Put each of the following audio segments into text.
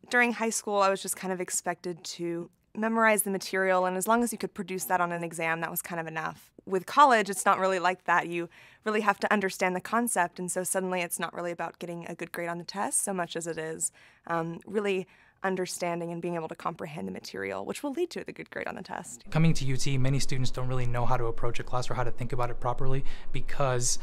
During high school, I was just kind of expected to memorize the material, and as long as you could produce that on an exam, that was kind of enough. With college, it's not really like that. You really have to understand the concept, and so suddenly it's not really about getting a good grade on the test so much as it is really understanding and being able to comprehend the material, which will lead to a good grade on the test. Coming to UT, many students don't really know how to approach a class or how to think about it properly because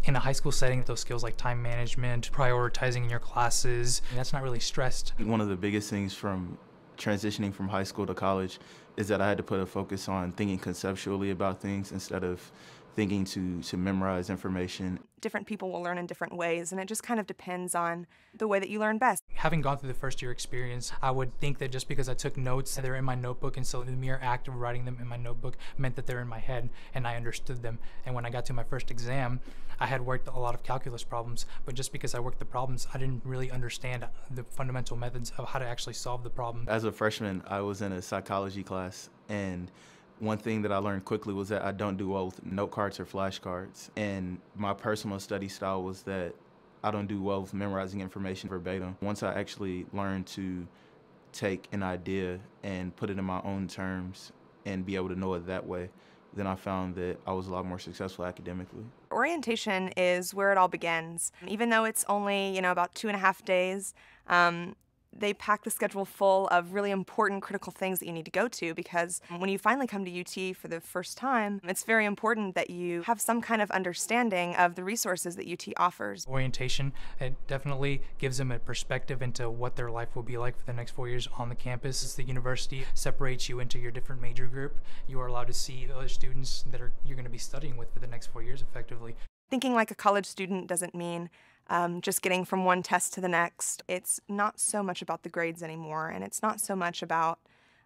in a high school setting, those skills like time management, prioritizing in your classes, that's not really stressed. One of the biggest things from transitioning from high school to college is that I had to put a focus on thinking conceptually about things instead of thinking to memorize information. Different people will learn in different ways, and it just kind of depends on the way that you learn best. Having gone through the first year experience, I would think that just because I took notes, they're in my notebook, and so the mere act of writing them in my notebook meant that they're in my head and I understood them. And when I got to my first exam, I had worked a lot of calculus problems, but just because I worked the problems, I didn't really understand the fundamental methods of how to actually solve the problem. As a freshman, I was in a psychology class, and one thing that I learned quickly was that I don't do well with note cards or flashcards. And my personal study style was that I don't do well with memorizing information verbatim. Once I actually learned to take an idea and put it in my own terms and be able to know it that way, then I found that I was a lot more successful academically. Orientation is where it all begins. Even though it's only, about 2.5 days, they pack the schedule full of really important critical things that you need to go to, because when you finally come to UT for the first time, it's very important that you have some kind of understanding of the resources that UT offers. Orientation, it definitely gives them a perspective into what their life will be like for the next 4 years on the campus. As the university separates you into your different major group, you are allowed to see other students that you're going to be studying with for the next 4 years effectively. Thinking like a college student doesn't mean just getting from one test to the next. It's not so much about the grades anymore, and it's not so much about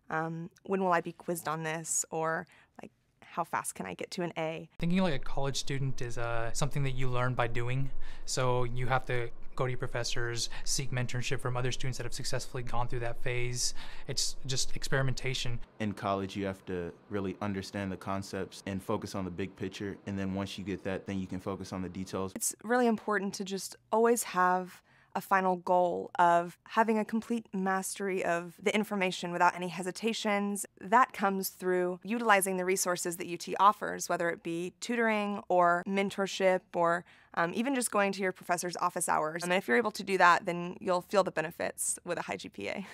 when will I be quizzed on this, or like how fast can I get to an A. Thinking like a college student is something that you learn by doing, so you have to go to your professors, seek mentorship from other students that have successfully gone through that phase. It's just experimentation. In college, you have to really understand the concepts and focus on the big picture, and then once you get that, then you can focus on the details. It's really important to just always have a final goal of having a complete mastery of the information without any hesitations. That comes through utilizing the resources that UT offers, whether it be tutoring or mentorship or even just going to your professor's office hours. And if you're able to do that, then you'll feel the benefits with a high GPA.